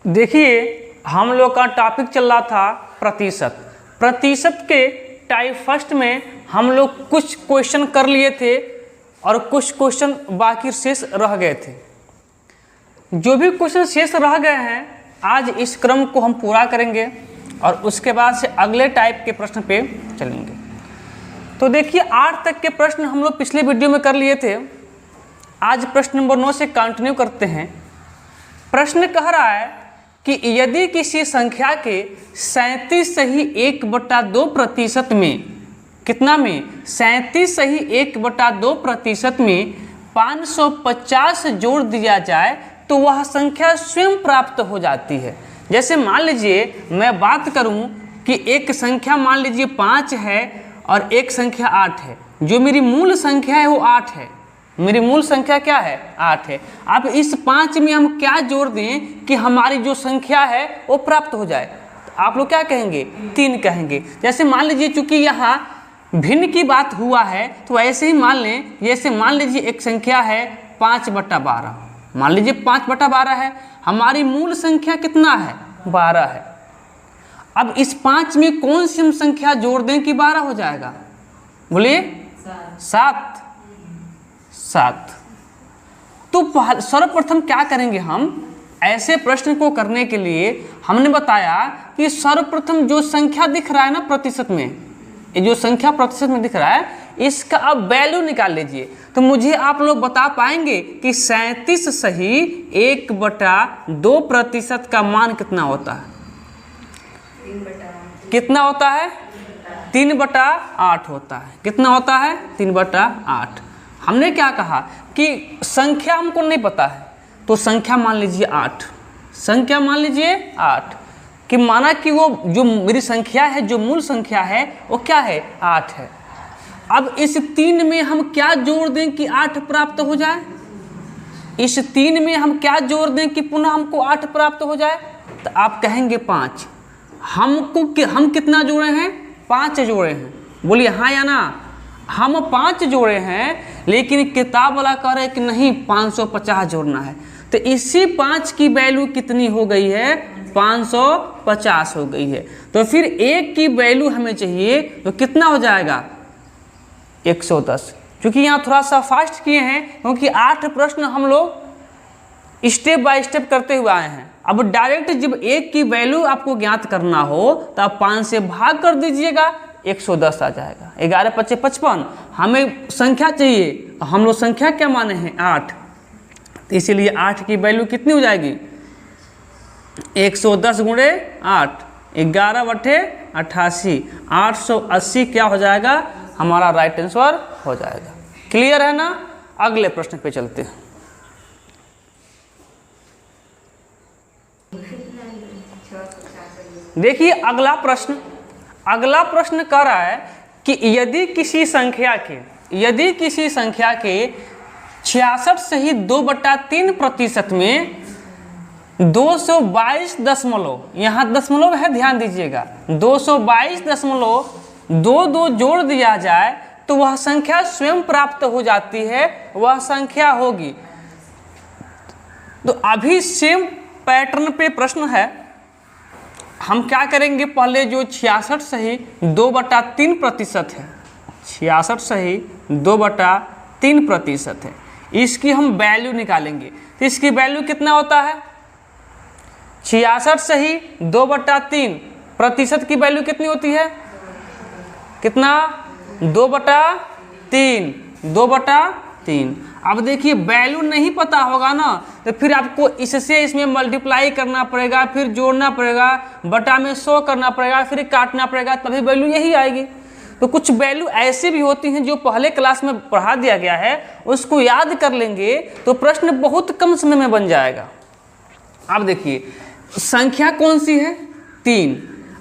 देखिए हम लोग का टॉपिक चल रहा था प्रतिशत। प्रतिशत के टाइप फर्स्ट में हम लोग कुछ क्वेश्चन कर लिए थे और कुछ क्वेश्चन बाकी शेष रह गए थे। जो भी क्वेश्चन शेष रह गए हैं आज इस क्रम को हम पूरा करेंगे और उसके बाद से अगले टाइप के प्रश्न पे चलेंगे। तो देखिए 8 तक के प्रश्न हम लोग पिछले वीडियो में कर लिए थे। आज प्रश्न नंबर 9 से कंटिन्यू करते हैं। प्रश्न कह रहा है कि यदि किसी संख्या के 37 सही 1/2% में कितना में 37 सही 1/2% में 550 जोड़ दिया जाए तो वह संख्या स्वयं प्राप्त हो जाती है। जैसे मान लीजिए मैं बात करूं कि एक संख्या मान लीजिए 5 है और एक संख्या 8 है। जो मेरी मूल संख्या है वो 8 है। मेरी मूल संख्या क्या है? 8 है। अब इस 5 में हम क्या जोड़ दें कि हमारी जो संख्या है वो प्राप्त हो जाए? तो आप लोग क्या कहेंगे? 3 कहेंगे। जैसे मान लीजिए चूंकि यहाँ भिन्न की बात हुआ है तो ऐसे ही मान लें, जैसे मान लीजिए एक संख्या है 5/12। मान लीजिए 5/12 है। हमारी मूल संख्या कितना है? 12 है। अब इस 5 में कौन सी हम संख्या जोड़ दें कि 12 हो जाएगा? बोलिए 7। तो सर्वप्रथम क्या करेंगे हम? ऐसे प्रश्न को करने के लिए हमने बताया कि सर्वप्रथम जो संख्या दिख रहा है ना प्रतिशत में, ये जो संख्या प्रतिशत में दिख रहा है इसका अब वैल्यू निकाल लीजिए। तो मुझे आप लोग बता पाएंगे कि 37 सही 1/2% का मान कितना होता है? कितना होता है? 3/8 होता है। कितना होता है? 3/8। हमने क्या कहा कि संख्या हमको नहीं पता है तो संख्या मान लीजिए 8। संख्या मान लीजिए 8 कि माना कि वो जो मेरी संख्या है, जो मूल संख्या है वो क्या है? 8 है। अब इस 3 में हम क्या जोड़ दें कि 8 प्राप्त हो जाए? इस 3 में हम क्या जोड़ दें कि पुनः हमको 8 प्राप्त हो जाए? तो आप कहेंगे 5। हम कितना जोड़े हैं? 5 जोड़े हैं। बोलिए हाँ या ना? हम 5 जोड़े हैं लेकिन किताब वाला कह रहे हैं कि नहीं 550 जोड़ना है। तो इसी 5 की वैल्यू कितनी हो गई है? 550 हो गई है। तो फिर 1 की वैल्यू हमें चाहिए तो कितना हो जाएगा? 110। क्योंकि यहाँ थोड़ा सा फास्ट किए हैं क्योंकि 8 प्रश्न हम लोग स्टेप बाय स्टेप करते हुए आए हैं। अब डायरेक्ट जब 1 की वैल्यू आपको ज्ञात करना हो तो आप 5 से भाग कर दीजिएगा, 110 आ जाएगा। 11 × 5 = 55। हमें संख्या चाहिए, हम लोग संख्या क्या माने हैं? 8। तो इसीलिए 8 की वैल्यू कितनी हो जाएगी? 110 × 8 11/88 880 क्या हो जाएगा? हमारा राइट आंसर हो जाएगा। क्लियर है ना? अगले प्रश्न पे चलते हैं। देखिए अगला प्रश्न कह रहा है कि यदि किसी संख्या के 66 सही 2/3% में 222 यहाँ दशमलव है, ध्यान दीजिएगा, 222.22 जोड़ दिया जाए तो वह संख्या स्वयं प्राप्त हो जाती है। वह संख्या होगी। तो अभी सेम पैटर्न पे प्रश्न है। हम क्या करेंगे? पहले जो 66 सही 2/3% है, 66 सही 2/3% है, इसकी हम वैल्यू निकालेंगे। तो इसकी वैल्यू कितना होता है? 66 सही 2/3% की वैल्यू कितनी होती है? कितना? 2/3। अब देखिए वैल्यू नहीं पता होगा ना तो फिर आपको इससे इसमें मल्टीप्लाई करना पड़ेगा, फिर जोड़ना पड़ेगा, बटा में 100 करना पड़ेगा, फिर काटना पड़ेगा, तभी वैल्यू यही आएगी। तो कुछ वैल्यू ऐसी भी होती हैं जो पहले क्लास में पढ़ा दिया गया है, उसको याद कर लेंगे तो प्रश्न बहुत कम समय में बन जाएगा। अब देखिए संख्या कौन सी है? 3।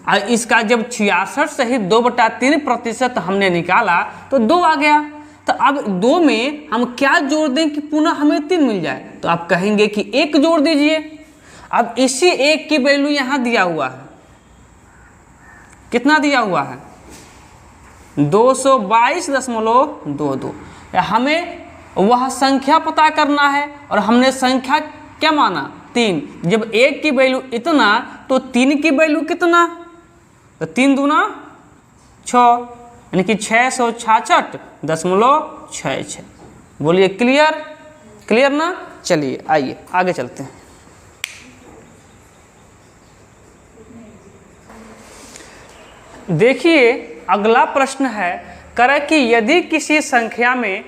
और इसका जब 66 सही 2/3% हमने निकाला तो 2 आ गया। तो अब 2 में हम क्या जोड़ दें कि पुनः हमें 3 मिल जाए? तो आप कहेंगे कि 1 जोड़ दीजिए। अब इसी 1 की वैल्यू यहाँ दिया हुआ है। कितना दिया हुआ है? 222.22। हमें वह संख्या पता करना है और हमने संख्या क्या माना? 3। जब 1 की वैल्यू इतना तो 3 की वैल्यू कितना, तो 3 दूना 6, यानी कि 666.66। बोलिए क्लियर, क्लियर ना। चलिए आइए आगे चलते हैं। देखिए अगला प्रश्न है, करे कि यदि किसी संख्या में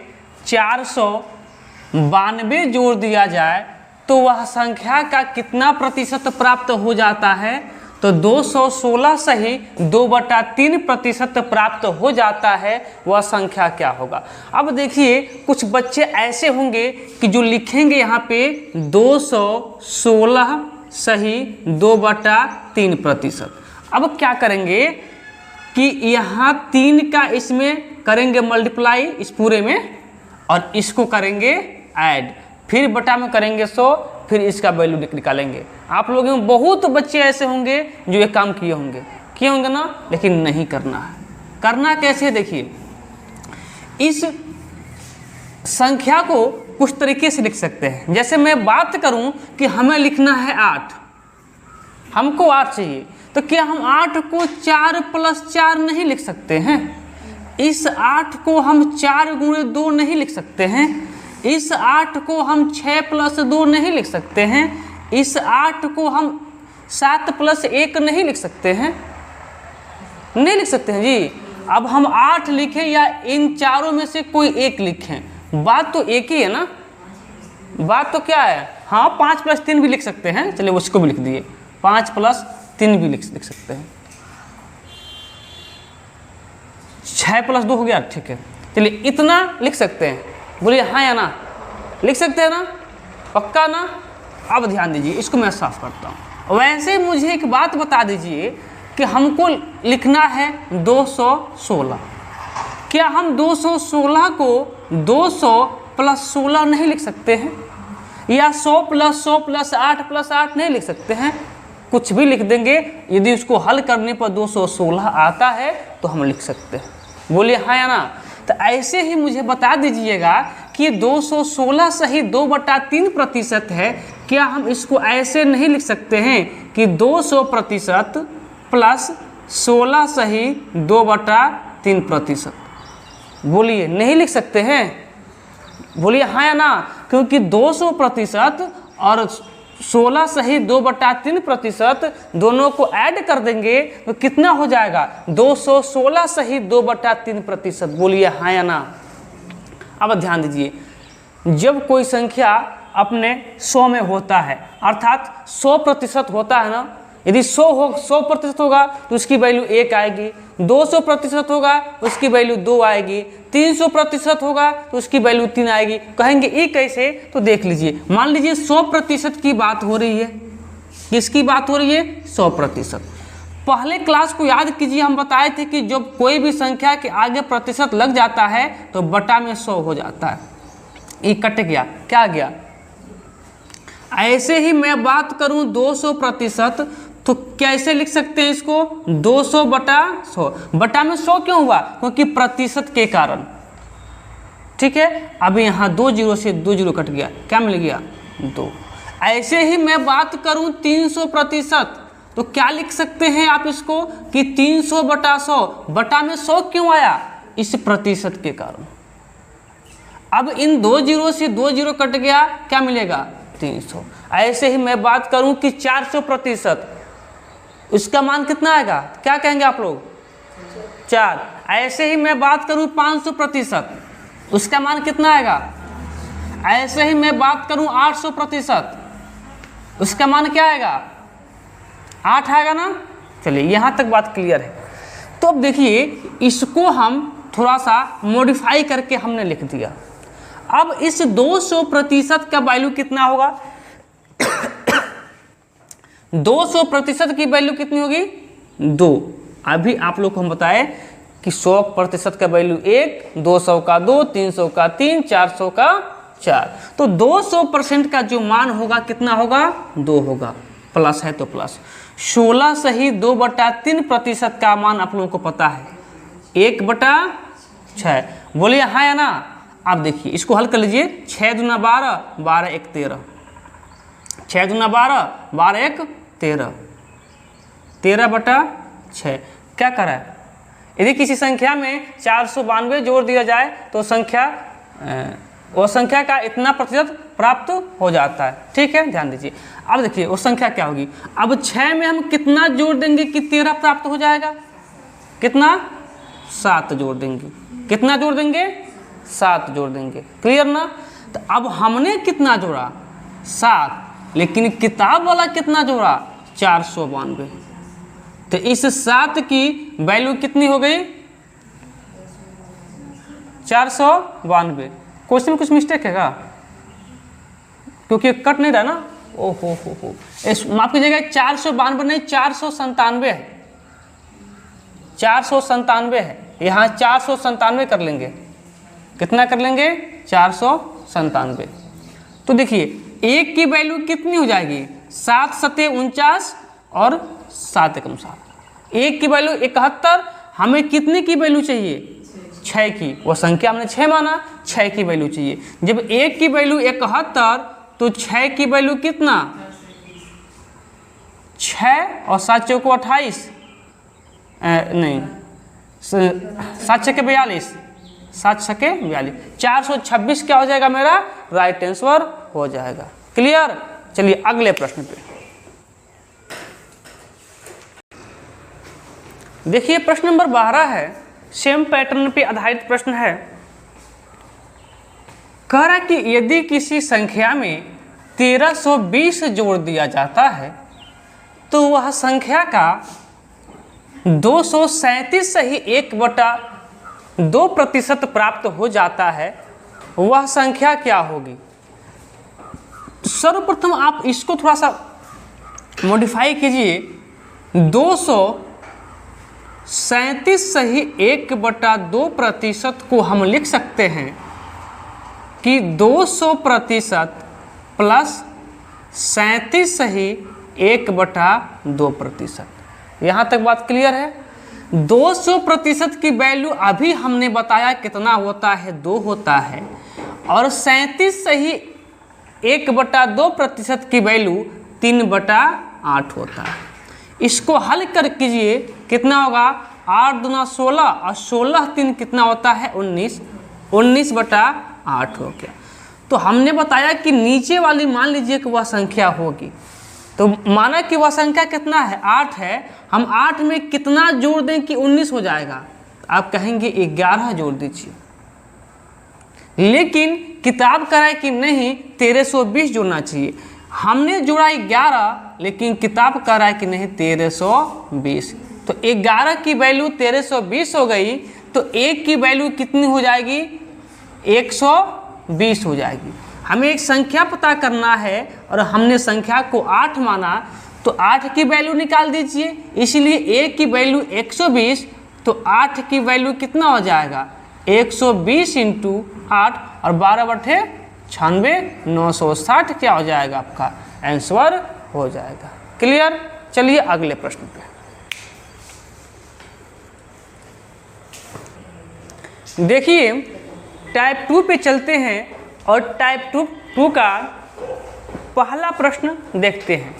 492 जोड़ दिया जाए तो वह संख्या का कितना प्रतिशत प्राप्त हो जाता है, तो 216 सही 2/3% प्राप्त हो जाता है, वह संख्या क्या होगा। अब देखिए कुछ बच्चे ऐसे होंगे कि जो लिखेंगे यहाँ पे 216 सही 2/3%। अब क्या करेंगे कि यहाँ 3 का इसमें करेंगे मल्टीप्लाई इस पूरे में, और इसको करेंगे ऐड, फिर बटा में करेंगे 100, फिर इसका वैल्यू निकालेंगे। आप लोगों में बहुत बच्चे ऐसे होंगे जो ये काम किए होंगे ना, लेकिन नहीं करना है। करना कैसे, देखिए इस संख्या को कुछ तरीके से लिख सकते हैं। जैसे मैं बात करूं कि हमें लिखना है 8, हमको 8 चाहिए, तो क्या हम 8 को 4 + 4 नहीं लिख सकते हैं? इस 8 को हम 4 × 2 नहीं लिख सकते हैं? इस 8 को हम 6 + 2 नहीं लिख सकते हैं? इस 8 को हम 7 + 1 नहीं लिख सकते हैं? नहीं लिख सकते हैं जी। अब हम 8 लिखें या इन चारों में से कोई एक लिखें, बात तो एक ही है ना। बात तो क्या है, हाँ 5 + 3 भी लिख सकते हैं, चलिए उसको भी लिख दिए, 5 + 3 भी लिख सकते हैं। 6 + 2 हो गया, ठीक है। चलिए इतना लिख सकते हैं, बोलिए हाँ या ना, लिख सकते हैं ना, पक्का ना। अब ध्यान दीजिए, इसको मैं साफ करता हूँ। वैसे मुझे एक बात बता दीजिए कि हमको लिखना है 216, क्या हम 216 को 200 + 16 नहीं लिख सकते हैं, या 100 + 100 + 8 + 8 नहीं लिख सकते हैं? कुछ भी लिख देंगे, यदि उसको हल करने पर 216 आता है तो हम लिख सकते हैं। बोलिए हाँ या ना। तो ऐसे ही मुझे बता दीजिएगा कि 216 सही 2/3% है, क्या हम इसको ऐसे नहीं लिख सकते हैं कि 200% + 16 सही 2/3%? बोलिए नहीं लिख सकते हैं? बोलिए हाँ या ना। क्योंकि 200% और 16 सही 2/3% दोनों को ऐड कर देंगे तो कितना हो जाएगा, 216 सही 2/3%। बोलिए हाँ या ना। अब ध्यान दीजिए, जब कोई संख्या अपने 100 में होता है, अर्थात 100% होता है ना, यदि 100% होगा तो उसकी वैल्यू 1 आएगी, 200% होगा उसकी वैल्यू 2 आएगी, 300% होगा तो उसकी वैल्यू 3 आएगी। कहेंगे ये कैसे, तो देख लीजिए, मान लीजिए 100% की बात हो रही है। किसकी बात हो रही है? 100%। पहले क्लास को याद कीजिए, हम बताए थे कि जब कोई भी संख्या के आगे प्रतिशत लग जाता है तो बटा में 100 हो जाता है। ये कट गया, क्या गया। ऐसे ही मैं बात करूं 200%, तो कैसे लिख सकते हैं इसको, 200/100। बटा में 100 क्यों हुआ, क्योंकि प्रतिशत के कारण, ठीक है। अब यहाँ 2 0 से 2 0 कट गया, क्या मिल गया, 2। ऐसे ही मैं बात करूं 300%, तो क्या लिख सकते हैं आप इसको कि 300/100। बटा में 100 क्यों आया, इस प्रतिशत के कारण। अब इन 2 0 से 2 0 कट गया, क्या मिलेगा, 300। ऐसे ही मैं बात करूं कि 400%, उसका मान कितना आएगा, क्या कहेंगे आप लोग, 4। ऐसे ही मैं बात करूं 500%, उसका मान कितना आएगा। ऐसे ही मैं बात करूं 800%, उसका मान क्या आएगा, 8 आएगा ना। चलिए यहाँ तक बात क्लियर है। तो अब देखिए, इसको हम थोड़ा सा मॉडिफाई करके हमने लिख दिया। अब इस 200% का वैल्यू कितना होगा, 200% की वैल्यू कितनी होगी, 2। अभी आप लोग को हम बताए कि 100% का वैल्यू 1, 200 का 2, 300 का 3, 400 का 4। तो 200% का जो मान होगा कितना होगा, 2 होगा। प्लस है तो प्लस, 16 सही 2/3% का मान आप लोगों को पता है, 1/6। बोलिए हाँ या ना। आप देखिए इसको हल कर लीजिए, 6 दूना 12, 12 1 13, 6 दूना 12, 12 एक 13, 13/6। क्या करा है, यदि किसी संख्या में 492 जोड़ दिया जाए तो वो संख्या का इतना प्रतिशत प्राप्त हो जाता है। ठीक है, ध्यान दीजिए। अब देखिए वो संख्या क्या होगी। अब 6 में हम कितना जोड़ देंगे कि 13 प्राप्त हो जाएगा, कितना, 7 जोड़ देंगे। कितना जोड़ देंगे, 7 जोड़ देंगे। क्लियर ना। तो अब हमने कितना जोड़ा, 7, लेकिन किताब वाला कितना जोड़ा, 492। तो इस 7 की वैल्यू कितनी हो गई, 492। क्वेश्चन में कुछ मिस्टेक है क्या, क्योंकि कट नहीं रहा ना। ओहो हो, माफ कीजिएगा, 492 नहीं 497 है, 497 है। यहाँ 497 कर लेंगे। कितना कर लेंगे, 497। तो देखिए 1 की वैल्यू कितनी हो जाएगी, 7 सते 49 और 7 एकम 7। 1 की वैल्यू 71, हमें कितने की वैल्यू चाहिए, 6 की। वो संख्या हमने 6 माना, 6 की वैल्यू चाहिए। जब 1 की वैल्यू 71 तो 6 की वैल्यू कितना, 6 और 7 चौको 28, नहीं 7 छके 42, 7 छके 42, 426 क्या हो जाएगा मेरा, राइट आंसर हो जाएगा। क्लियर। चलिए अगले प्रश्न पे देखिए, प्रश्न नंबर 12 है, सेम पैटर्न पे आधारित प्रश्न है। कह रहा कि यदि किसी संख्या में 1320 जोड़ दिया जाता है तो वह संख्या का 237 सही 1/2% प्राप्त हो जाता है, वह संख्या क्या होगी। सर्वप्रथम आप इसको थोड़ा सा मॉडिफाई कीजिए। 237 सही 1/2% को हम लिख सकते हैं कि 200% प्लस 37 सही 1/2%। यहाँ तक बात क्लियर है। 200% की वैल्यू अभी हमने बताया कितना होता है, 2 होता है, और 37 सही 1/2% की वैल्यू 3/8 होता है। इसको हल कर कीजिए, कितना होगा, 8 दूना 16 और 16 3 कितना होता है, 19, 19/8 हो गया। तो हमने बताया कि नीचे वाली मान लीजिए कि वह संख्या होगी, तो माना कि वह संख्या कितना है, 8 है। हम 8 में कितना जोड़ दें कि 19 हो जाएगा, आप कहेंगे 11 जोड़ दीजिए। लेकिन किताब कह रहा है कि नहीं 1320 जोड़ना चाहिए। हमने जोड़ा 11, लेकिन किताब कह रहा है कि नहीं 1320। तो 11 की वैल्यू 1320 हो गई, तो 1 की वैल्यू कितनी हो जाएगी, 120 हो जाएगी। हमें एक संख्या पता करना है और हमने संख्या को 8 माना, तो 8 की वैल्यू निकाल दीजिए। इसलिए 1 की वैल्यू 120, तो 8 की वैल्यू कितना हो जाएगा, 120 × 8 और 12/96, 960 क्या हो जाएगा, आपका आंसर हो जाएगा। क्लियर। चलिए अगले प्रश्न पे देखिए, टाइप 2 पे चलते हैं और टाइप 2 का पहला प्रश्न देखते हैं।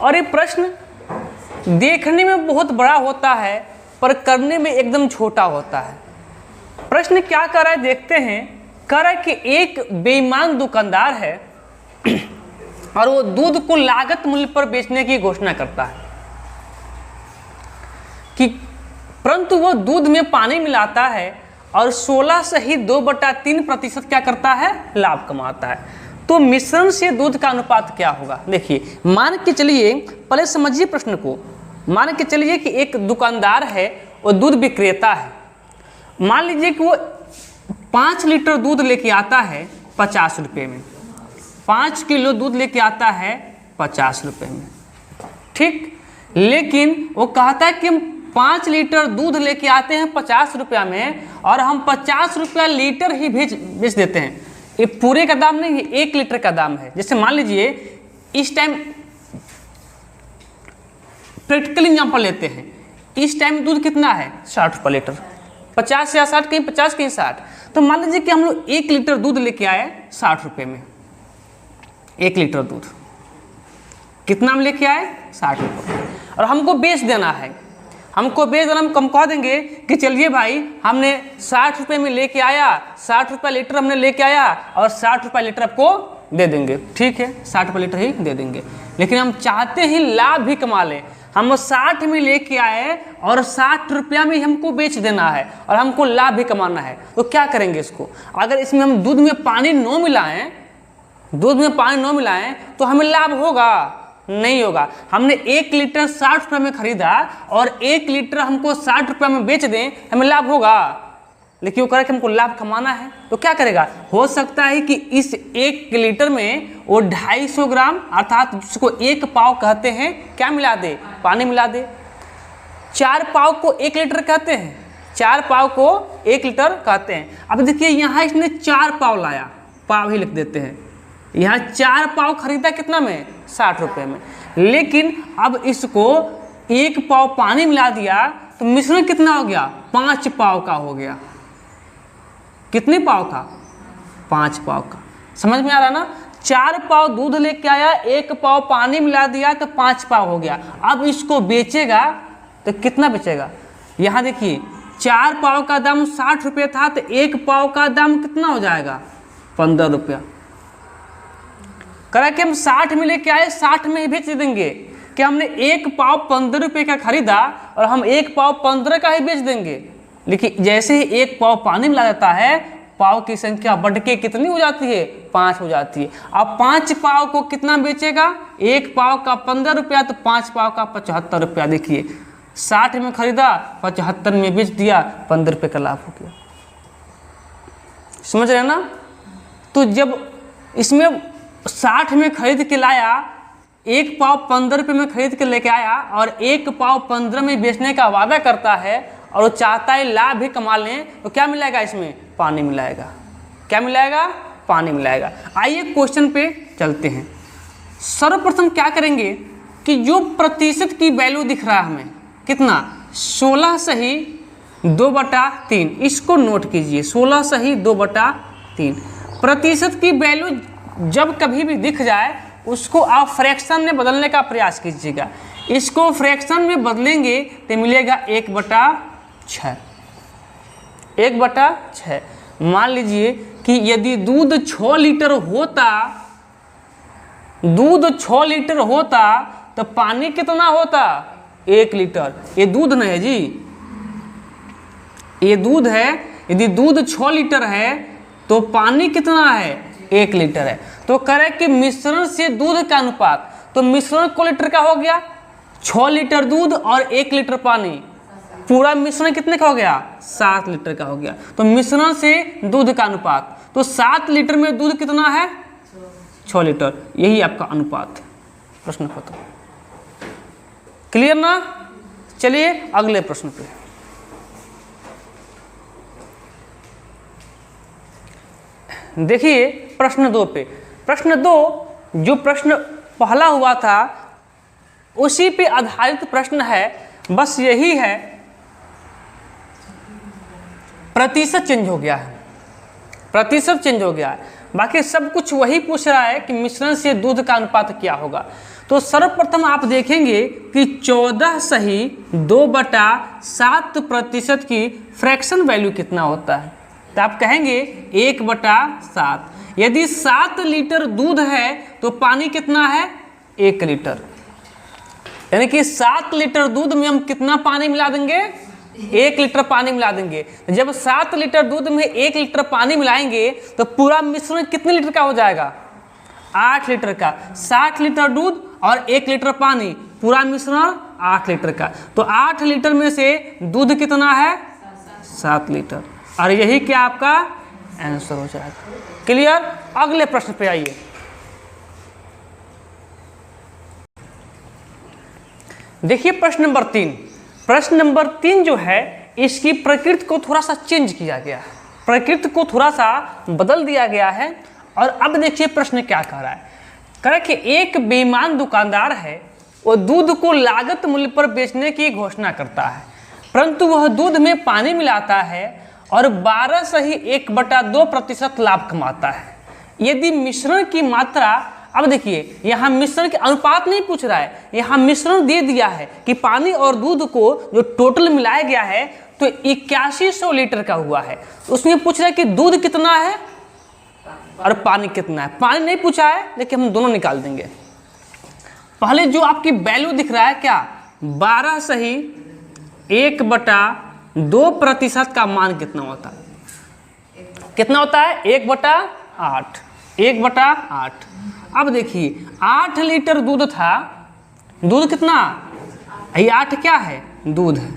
और ये प्रश्न देखने में बहुत बड़ा होता है पर करने में एकदम छोटा होता है। प्रश्न क्या कर रहा है देखते हैं। कह रहा है कि एक बेईमान दुकानदार है और वो दूध को लागत मूल्य पर बेचने की घोषणा करता है कि परंतु वो दूध में पानी मिलाता है और 16 सही 2/3% क्या करता है, लाभ कमाता है। तो मिश्रण से दूध का अनुपात क्या होगा। देखिए, मान के चलिए, पहले समझिए प्रश्न को। मान के चलिए कि एक दुकानदार है, वो दूध विक्रेता है। मान लीजिए कि वो 5 लीटर दूध लेके आता है 50 रुपये में, 5 किलो दूध लेके आता है 50 रुपये में, ठीक। लेकिन वो कहता है कि हम 5 लीटर दूध लेके आते हैं 50 रुपया में और हम 50 रुपया लीटर ही बेच देते हैं। ये पूरे का दाम नहीं है, 1 लीटर का दाम है। जैसे मान लीजिए इस टाइम प्रैक्टिकल एग्जाम्पल लेते हैं, इस टाइम दूध कितना है, 60 रुपये लीटर, 50 या 60, कहीं 50 कहीं 60। तो मान लीजिए कि हम लोग 1 लीटर दूध लेके आए 60 रुपये में, 1 लीटर दूध, कितना हम लेके आए 60 रुपये, और हमको बेच देना है। हमको बेच देना, हम कह देंगे कि चलिए भाई हमने 60 रुपये में लेके आया, 60 रुपये लीटर हमने लेके आया और 60 रुपये लीटर आपको दे देंगे। ठीक है, 60 रुपये लीटर ही दे देंगे, लेकिन हम चाहते ही लाभ भी कमा लें। हम 60 में लेके आए और 60 रुपया में हमको बेच देना है और हमको लाभ भी कमाना है, तो क्या करेंगे इसको? अगर इसमें हम दूध में पानी न मिलाएं, दूध में पानी न मिलाएं तो हमें लाभ होगा? नहीं होगा। हमने 1 लीटर 60 रुपये में खरीदा और 1 लीटर हमको 60 रुपये में बेच दें, हमें लाभ होगा? लेकिन वो कह रहा है कि हमको लाभ कमाना है, तो क्या करेगा? हो सकता है कि इस 1 लीटर में वो 250 ग्राम अर्थात जिसको 1 पाव कहते हैं क्या मिला दे? पानी मिला दे। 4 पाव को 1 लीटर कहते हैं, 4 पाव को 1 लीटर कहते हैं। अब देखिए यहाँ इसने 4 पाव लाया, पाव ही लिख देते हैं। यहाँ 4 पाव खरीदा कितना में? 60 रुपये में। लेकिन अब इसको 1 पाव पानी मिला दिया तो मिश्रण कितना हो गया? 5 पाव का हो गया। कितने पाव का? 5 पाव का। समझ में आ रहा ना? 4 पाव दूध लेके आया, 1 पाव पानी मिला दिया तो 5 पाव हो गया। अब इसको बेचेगा तो कितना बेचेगा? यहाँ देखिए 4 पाव का दाम 60 रुपये था तो 1 पाव का दाम कितना हो जाएगा? 15 रुपया। करा कि हम 60 में लेके आए, 60 में ही बेच देंगे कि हमने 1 पाव 15 रुपये का खरीदा और हम 1 पाव 15 का ही बेच देंगे। लेकिन जैसे ही 1 पाव पानी मिला जाता है, पाव की संख्या बढ़ के कितनी हो जाती है? 5 हो जाती है। अब 5 पाव को कितना बेचेगा? 1 पाव का 15 रुपया तो 5 पाव का 75 रुपया। देखिए 60 में खरीदा, 75 में बेच दिया, 15 रुपये का लाभ हो गया। समझ रहे हैं ना? तो जब इसमें 60 में खरीद के लाया, 1 पाव 15 रुपये में खरीद के लेके आया और 1 पाव 15 में बेचने का वादा करता है और वो चाहता है लाभ भी कमा लें, तो क्या मिलाएगा इसमें? पानी मिलाएगा। क्या मिलाएगा? पानी मिलाएगा। आइए क्वेश्चन पे चलते हैं। सर्वप्रथम क्या करेंगे कि जो प्रतिशत की वैल्यू दिख रहा है हमें कितना? 16 सही 2/3, इसको नोट कीजिए। 16 सही 2/3। प्रतिशत की वैल्यू जब कभी भी दिख जाए उसको आप फ्रैक्शन में बदलने का प्रयास कीजिएगा। इसको फ्रैक्शन में बदलेंगे तो मिलेगा 1/6। 1/6। मान लीजिए कि यदि दूध 6 लीटर होता, दूध 6 लीटर होता तो पानी कितना होता? 1 लीटर। ये दूध नहीं है जी, ये दूध है। यदि दूध 6 लीटर है तो पानी कितना है? 1 लीटर है। तो करें कि मिश्रण से दूध का अनुपात, तो मिश्रण को लीटर का हो गया? 6 लीटर दूध और 1 लीटर पानी, पूरा मिश्रण कितने का हो गया? 7 लीटर का हो गया। तो मिश्रण से दूध का अनुपात, तो 7 लीटर में दूध कितना है? 6 लीटर। यही आपका अनुपात है। प्रश्न खत्म। क्लियर ना? चलिए अगले प्रश्न पे। देखिए प्रश्न 2 पे। प्रश्न 2 जो प्रश्न पहला हुआ था उसी पे आधारित प्रश्न है, बस यही है प्रतिशत चेंज हो गया है। प्रतिशत चेंज हो गया है, बाकी सब कुछ वही पूछ रहा है कि मिश्रण से दूध का अनुपात क्या होगा। तो सर्वप्रथम आप देखेंगे कि 14 सही 2/7% की फ्रैक्शन वैल्यू कितना होता है? तो आप कहेंगे 1/7। यदि 7 लीटर दूध है तो पानी कितना है? 1 लीटर। यानी कि 7 लीटर दूध में हम कितना पानी मिला देंगे? 1 लीटर पानी मिला देंगे। जब 7 लीटर दूध में 1 लीटर पानी मिलाएंगे तो पूरा मिश्रण कितने लीटर का हो जाएगा? 8 लीटर का। 60 लीटर दूध और 1 लीटर पानी, पूरा मिश्रण 8 लीटर का। तो 8 लीटर में से दूध कितना है? 7 लीटर। और यही क्या आपका आंसर हो जाएगा। क्लियर? अगले प्रश्न पे आइए। देखिए प्रश्न नंबर 3। प्रश्न नंबर 3 जो है इसकी प्रकृति को थोड़ा सा चेंज किया गया है, प्रकृति को थोड़ा सा बदल दिया गया है। और अब देखिए प्रश्न क्या कह रहा है। कह रहा है कि एक बेईमान दुकानदार है, वो दूध को लागत मूल्य पर बेचने की घोषणा करता है, परंतु वह दूध में पानी मिलाता है और 12 सही 1/2% लाभ कमाता है। यदि मिश्रण की मात्रा अब देखिए यहाँ मिश्रण के अनुपात नहीं पूछ रहा है, यहाँ मिश्रण दे दिया है कि पानी और दूध को जो टोटल मिलाया गया है तो 8100 लीटर का हुआ है। उसमें पूछ रहा है कि दूध कितना है और पानी कितना है। पानी नहीं पूछा है लेकिन हम दोनों निकाल देंगे। पहले जो आपकी वैल्यू दिख रहा है क्या, 12 सही 1/2% का मान कितना होता है, कितना होता है 1/8, 1/8। अब देखिए 8 लीटर दूध था, दूध कितना, ये 8 क्या है, दूध है,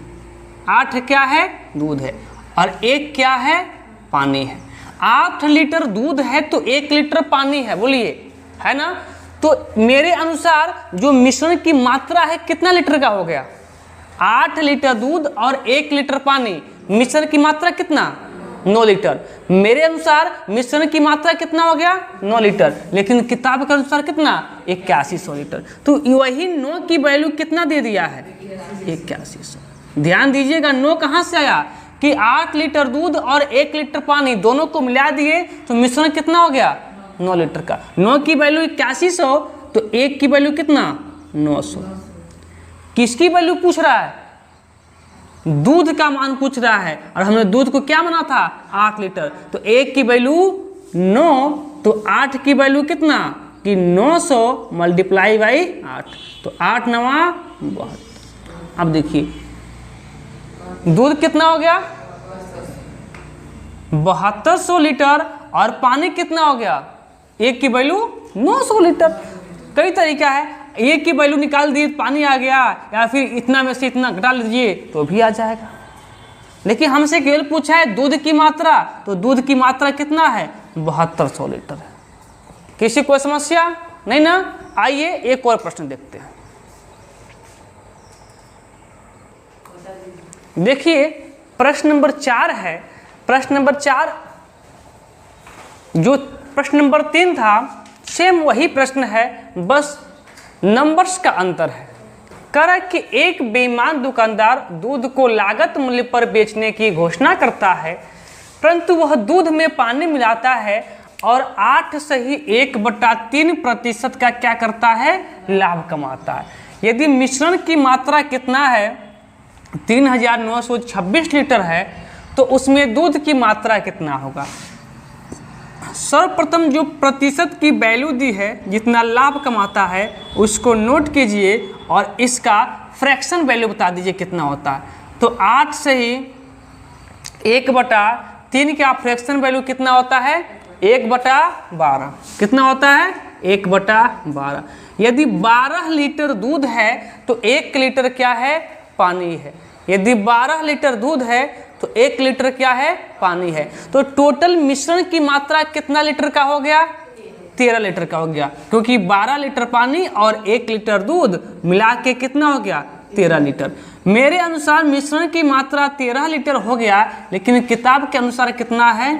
8 क्या है, दूध है, और 1 क्या है, पानी है। 8 लीटर दूध है तो 1 लीटर पानी है, बोलिए है ना। तो मेरे अनुसार जो मिश्रण की मात्रा है कितना लीटर का हो गया, 8 लीटर दूध और 1 लीटर पानी, मिश्रण की मात्रा कितना, 9 लीटर। मेरे अनुसार मिश्रण की मात्रा कितना हो गया, 9 लीटर, लेकिन किताब के अनुसार कितना, 8100 लीटर। तो वही 9 की वैल्यू कितना दे दिया है, 8100। ध्यान दीजिएगा 9 कहाँ से आया कि 8 लीटर दूध और 1 लीटर पानी दोनों को मिला दिए तो मिश्रण कितना हो गया, 9 लीटर का। 9 की वैल्यू 8100 तो 1 की वैल्यू कितना, 900। किसकी वैल्यू पूछ रहा है, दूध का मान पूछ रहा है, और हमने दूध को क्या माना था, 8 लीटर। तो 1 की वैल्यू 9 तो 8 की वैल्यू कितना कि 900 मल्टीप्लाई बाई 8, तो 8 9 72। अब देखिए दूध कितना हो गया 7200 लीटर और पानी कितना हो गया, 1 की वैल्यू 900 लीटर। कई तरीका है, 1 की वैल्यू निकाल दिए पानी आ गया, या फिर इतना में से इतना घटा लीजिए तो भी आ जाएगा। लेकिन हमसे केवल पूछा है दूध की मात्रा, तो दूध की मात्रा कितना है, 7200 लीटर है। किसी कोई समस्या नहीं ना। आइए एक और प्रश्न देखते हैं। देखिए प्रश्न नंबर 4 है। प्रश्न नंबर 4 जो प्रश्न नंबर 3 था सेम वही प्रश्न है, बस नंबर्स का अंतर है। कह रहा है कि एक बेईमान दुकानदार दूध को लागत मूल्य पर बेचने की घोषणा करता है, परंतु वह दूध में पानी मिलाता है और 8 सही 1/3% का क्या करता है, लाभ कमाता है। यदि मिश्रण की मात्रा कितना है, 3926 लीटर है, तो उसमें दूध की मात्रा कितना होगा। सर्वप्रथम जो प्रतिशत की वैल्यू दी है, जितना लाभ कमाता है उसको नोट कीजिए और इसका फ्रैक्शन वैल्यू बता दीजिए कितना होता है। तो 8 सही 1/3 का फ्रैक्शन वैल्यू कितना होता है, 1/12। कितना होता है, 1/12। यदि 12 लीटर दूध है तो 1 लीटर क्या है, पानी है। यदि 12 लीटर दूध है तो 1 लीटर क्या है, पानी है। तो टोटल मिश्रण की मात्रा कितना लीटर का हो गया, 13 लीटर का हो गया, क्योंकि 12 लीटर पानी और 1 लीटर दूध मिला के कितना हो गया, 13 लीटर। मेरे अनुसार मिश्रण की मात्रा 13 लीटर हो गया, लेकिन किताब के अनुसार कितना है,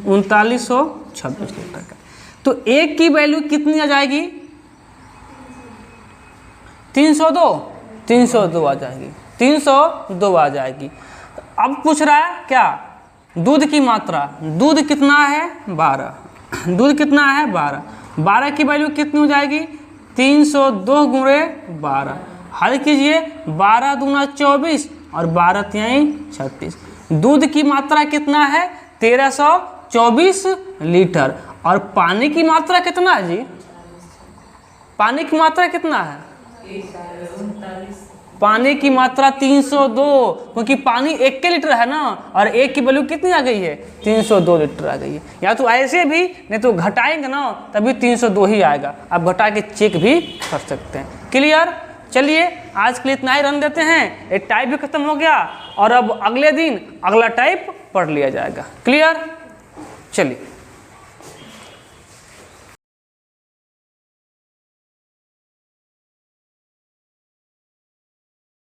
3926 लीटर का। तो 1 की वैल्यू कितनी आ जाएगी, 302 आ जाएगी, 302 आ जाएगी। अब पूछ रहा है क्या, दूध की मात्रा, दूध कितना है 12, दूध कितना है 12, 12 की वैल्यू कितनी हो जाएगी, 302 गुणे 12। हल कीजिए, 12 दूना 24 और 12 तिहाई 36। दूध की मात्रा कितना है, 1324 लीटर। और पानी की मात्रा कितना है जी, पानी की मात्रा कितना है, पानी की मात्रा 302, क्योंकि पानी 1 लीटर है ना, और 1 की वैल्यू कितनी आ गई है, 302 लीटर आ गई है। या तो ऐसे भी, नहीं तो घटाएंगे ना तभी 302 ही आएगा। आप घटा के चेक भी कर सकते हैं। क्लियर। चलिए आज के लिए इतना ही रन देते हैं। एक टाइप भी खत्म हो गया और अब अगले दिन अगला टाइप पढ़ लिया जाएगा। क्लियर। चलिए।